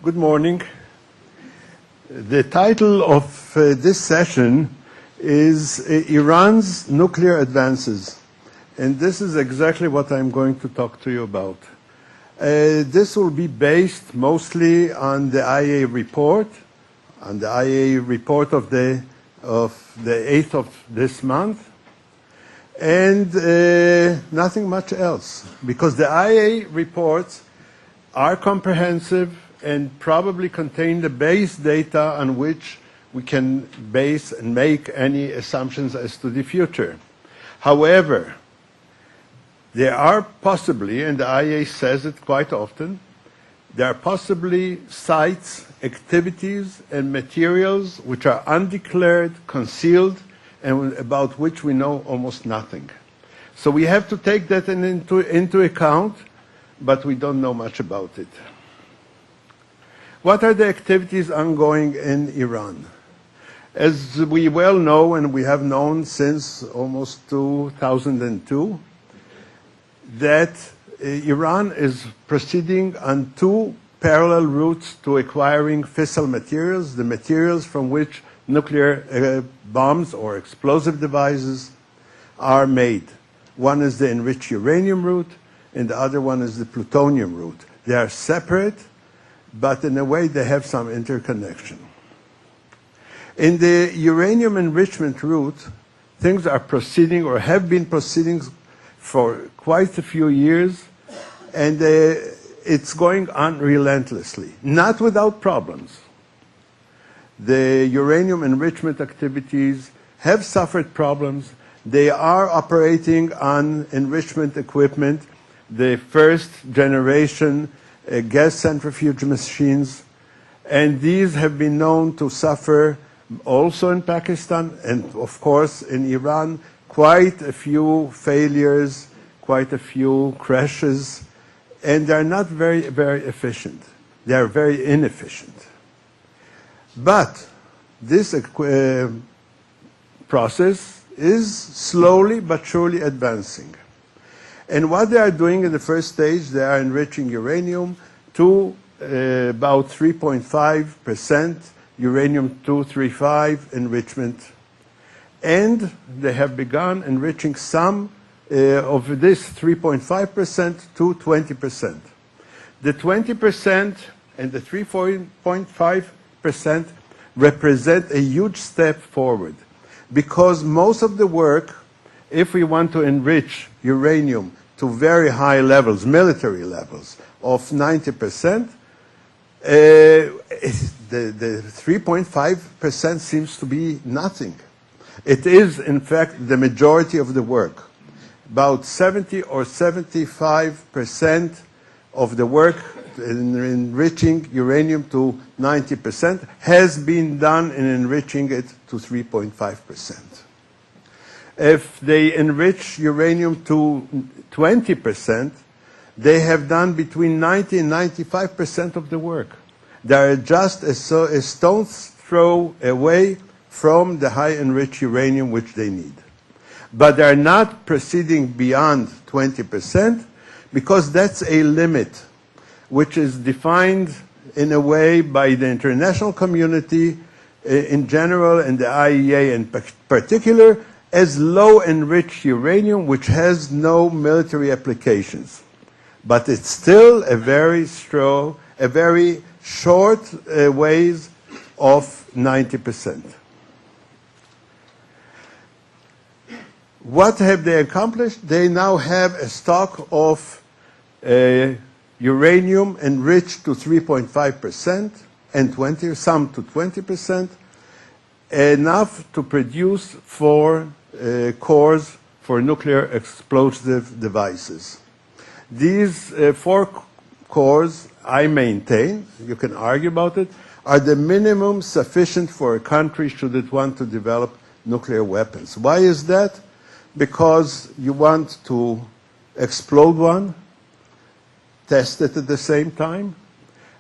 Good morning. The title of this session is Iran's Nuclear Advances. And this is exactly what I'm going to talk to you about. This will be based mostly on the IAEA report, of the 8th of this month, and nothing much else, because the IAEA reports are comprehensive and probably contain the base data on which we can base and make any assumptions as to the future. However, there are possibly, and the IAEA says it quite often, there are possibly sites, activities, and materials which are undeclared, concealed, and about which we know almost nothing. So we have to take that into account, but we don't know much about it. What are the activities ongoing in Iran? As we well know, and we have known since almost 2002, that Iran is proceeding on two parallel routes to acquiring fissile materials, the materials from which nuclear bombs or explosive devices are made. One is the enriched uranium route, and the other one is the plutonium route. They are separate, but in a way they have some interconnection. In the uranium enrichment route, things are proceeding or have been proceeding for quite a few years, and it's going on relentlessly, not without problems. The uranium enrichment activities have suffered problems. They are operating on enrichment equipment, the first generation gas centrifuge machines, and these have been known to suffer also in Pakistan and of course in Iran quite a few failures, quite a few crashes, and they're not very efficient. They are very inefficient. But this process is slowly but surely advancing. And what they are doing in the first stage, they are enriching uranium to about 3.5% uranium-235 enrichment. And they have begun enriching some of this 3.5% to 20%. The 20% and the 3.5% represent a huge step forward, because most of the work, if we want to enrich uranium to very high levels, military levels, of 90%, the 3.5% seems to be nothing. It is, in fact, the majority of the work. About 70 or 75% of the work in enriching uranium to 90% has been done in enriching it to 3.5%. If they enrich uranium to 20%, they have done between 90 and 95% of the work. They are just a stone's throw away from the high enriched uranium which they need. But they are not proceeding beyond 20% because that's a limit which is defined in a way by the international community in general and the IAEA in particular as low enriched uranium which has no military applications. But it's still a very short ways of 90%. What have they accomplished? They now have a stock of uranium enriched to 3.5% and some to 20%, enough to produce 4 cores for nuclear explosive devices. These 4 cores, I maintain, you can argue about it, are the minimum sufficient for a country should it want to develop nuclear weapons. Why is that? Because you want to explode one, test it at the same time,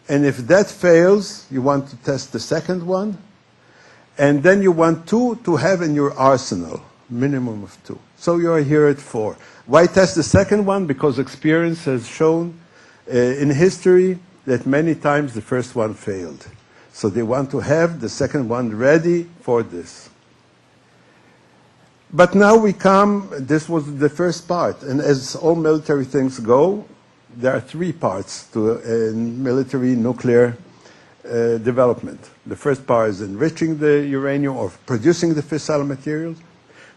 and if that fails, you want to test the second one, and then you want 2 to have in your arsenal, minimum of 2. So you are here at 4. Why test the second one? Because experience has shown in history that many times the first one failed. So they want to have the second one ready for this. But now we come, this was the first part, and as all military things go, there are three parts to military nuclear development. The first part is enriching the uranium or producing the fissile materials.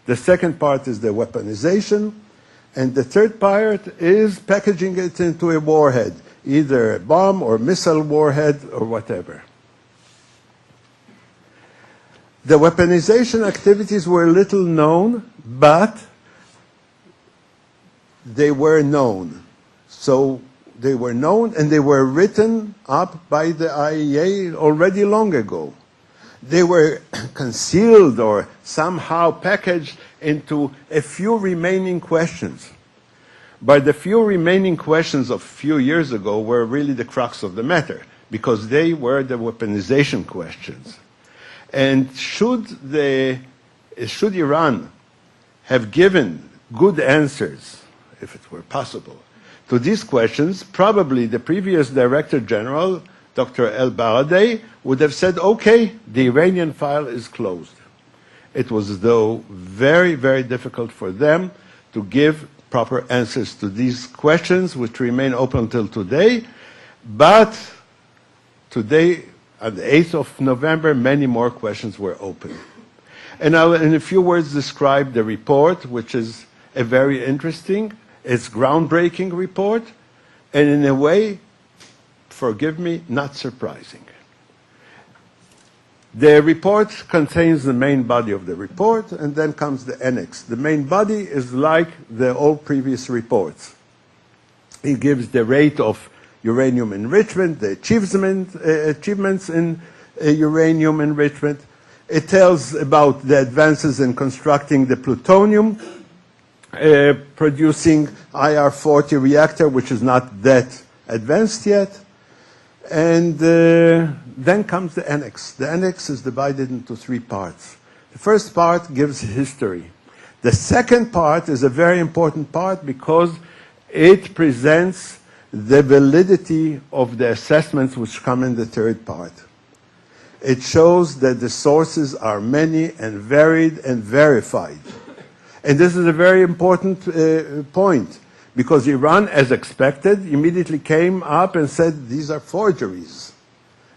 The second part is the weaponization. And the third part is packaging it into a warhead, either a bomb or missile warhead or whatever. The weaponization activities were little known, but they were known. So they were known and they were written up by the IAEA already long ago. They were concealed or somehow packaged into a few remaining questions. But the few remaining questions of a few years ago were really the crux of the matter, because they were the weaponization questions. And should Iran have given good answers, if it were possible, to these questions, probably the previous Director General, Dr. El-Baradei, would have said, okay, the Iranian file is closed. It was, though, very, very difficult for them to give proper answers to these questions, which remain open until today. But today, on the 8th of November, many more questions were open. And I'll, in a few words, describe the report, which is a very interesting, it's groundbreaking report, and in a way, forgive me, not surprising. The report contains the main body of the report, and then comes the annex. The main body is like all previous reports. It gives the rate of uranium enrichment, the achievements in uranium enrichment. It tells about the advances in constructing the plutonium producing IR-40 reactor, which is not that advanced yet. And then comes the annex. The annex is divided into three parts. The first part gives history. The second part is a very important part because it presents the validity of the assessments which come in the third part. It shows that the sources are many and varied and verified. And this is a very important point, because Iran, as expected, immediately came up and said these are forgeries.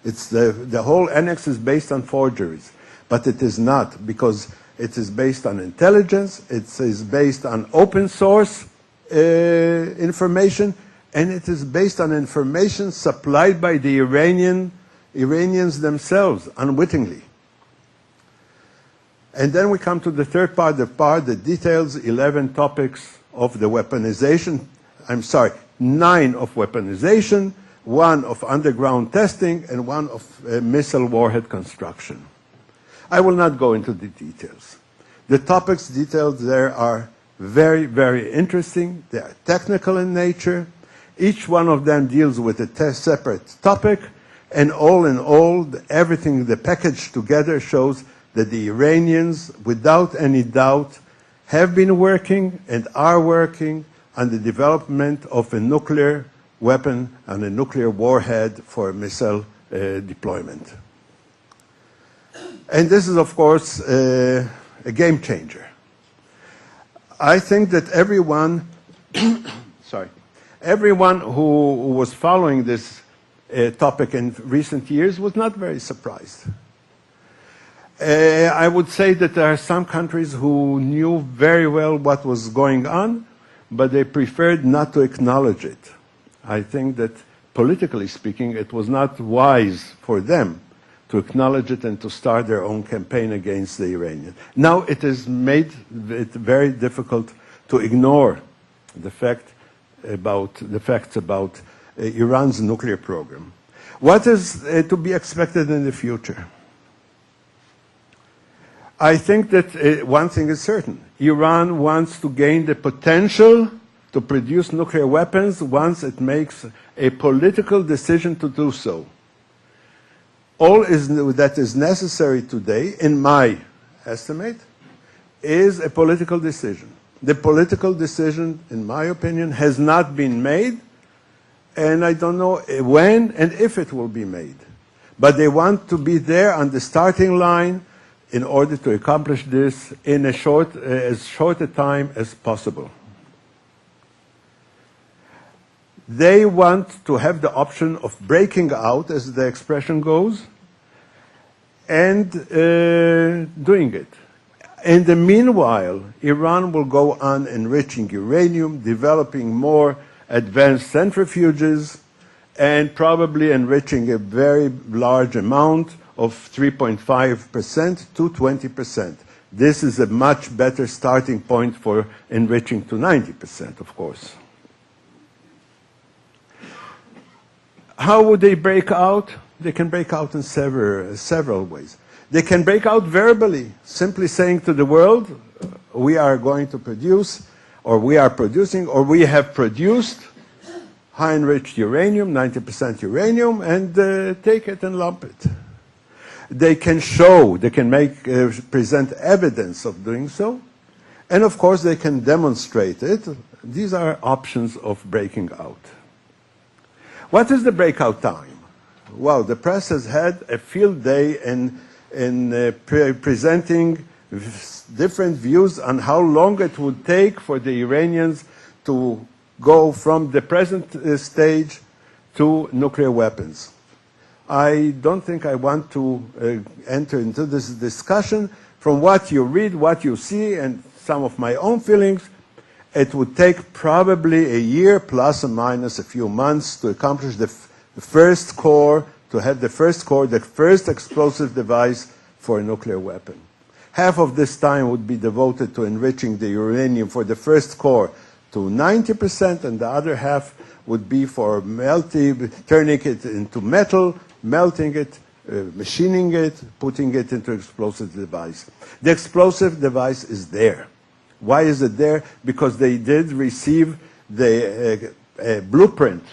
It's the whole annex is based on forgeries. But it is not, because it is based on intelligence, it is based on open source information, and it is based on information supplied by the Iranians themselves, unwittingly. And then we come to the third part, the part that details 11 topics of the weaponization, 9 of weaponization, 1 of underground testing, and 1 of missile warhead construction. I will not go into the details. The topics detailed there are very, very interesting. They are technical in nature. Each one of them deals with a separate topic, and all in all, everything, the package together shows that the Iranians, without any doubt, have been working and are working on the development of a nuclear weapon and a nuclear warhead for missile deployment. And this is, of course, a game changer. I think that everyone who was following this topic in recent years was not very surprised. I would say that there are some countries who knew very well what was going on, but they preferred not to acknowledge it. I think that, politically speaking, it was not wise for them to acknowledge it and to start their own campaign against the Iranians. Now it has made it very difficult to ignore the facts about Iran's nuclear program. What is to be expected in the future? I think that one thing is certain. Iran wants to gain the potential to produce nuclear weapons once it makes a political decision to do so. All that is necessary today, in my estimate, is a political decision. The political decision, in my opinion, has not been made, and I don't know when and if it will be made. But they want to be there on the starting line in order to accomplish this in as short a time as possible. They want to have the option of breaking out, as the expression goes, and doing it. In the meanwhile, Iran will go on enriching uranium, developing more advanced centrifuges, and probably enriching a very large amount of 3.5% to 20%. This is a much better starting point for enriching to 90%, of course. How would they break out? They can break out in several ways. They can break out verbally, simply saying to the world, we are going to produce, or we are producing, or we have produced high-enriched uranium, 90% uranium, and take it and lump it. They can show, they can present evidence of doing so, and of course they can demonstrate it. These are options of breaking out. What is the breakout time? Well, the press has had a field day in presenting different views on how long it would take for the Iranians to go from the present stage to nuclear weapons. I don't think I want to enter into this discussion. From what you read, what you see, and some of my own feelings, it would take probably a year plus or minus a few months to accomplish the first core, to have the first core, the first explosive device for a nuclear weapon. Half of this time would be devoted to enriching the uranium for the first core to 90%, and the other half would be for turning it into metal, melting it, machining it, putting it into explosive device. The explosive device is there. Why is it there? Because they did receive the blueprint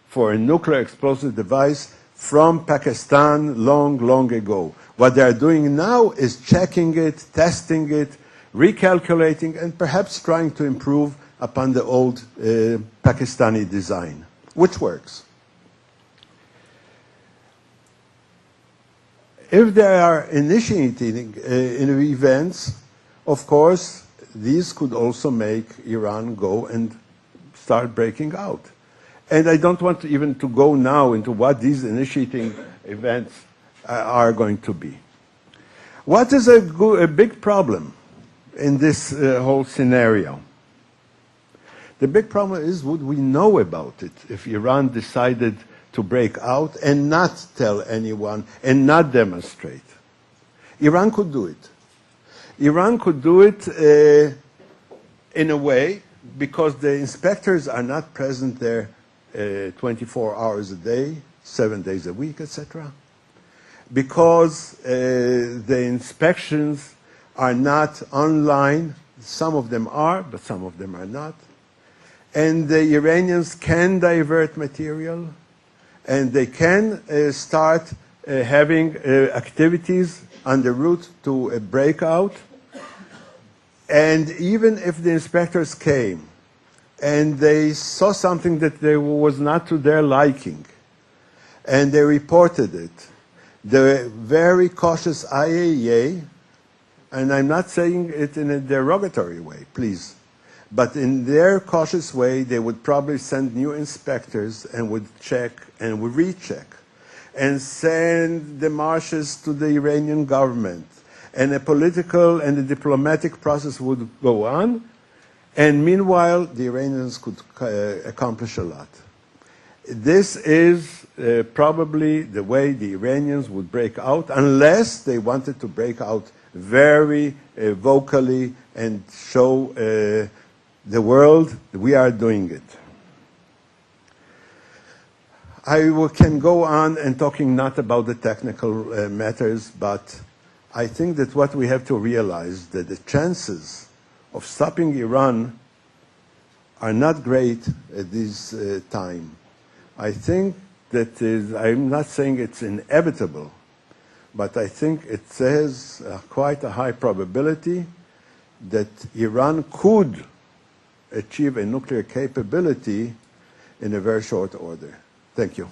for a nuclear explosive device from Pakistan long ago. What they are doing now is checking it, testing it, recalculating, and perhaps trying to improve upon the old Pakistani design, which works. If they are initiating events, of course, these could also make Iran go and start breaking out. And I don't want even to go now into what these initiating events are going to be. What is a big problem in this whole scenario? The big problem is, would we know about it if Iran decided to break out and not tell anyone and not demonstrate? Iran could do it. Iran could do it in a way because the inspectors are not present there 24 hours a day, 7 days a week, etc. Because the inspections are not online. Some of them are, but some of them are not. And the Iranians can divert material, and they can start having activities en route to a breakout. And even if the inspectors came and they saw something that was not to their liking, and they reported it, the very cautious IAEA, and I'm not saying it in a derogatory way, please, but in their cautious way, they would probably send new inspectors and would check and would recheck and send demarches to the Iranian government. And a political and a diplomatic process would go on. And meanwhile, the Iranians could accomplish a lot. This is probably the way the Iranians would break out, unless they wanted to break out very vocally and show the world that we are doing it. I can go on and talking not about the technical matters, but I think that what we have to realize that the chances of stopping Iran are not great at this time. I think that I'm not saying it's inevitable, but I think it says quite a high probability that Iran could achieve a nuclear capability in a very short order. Thank you.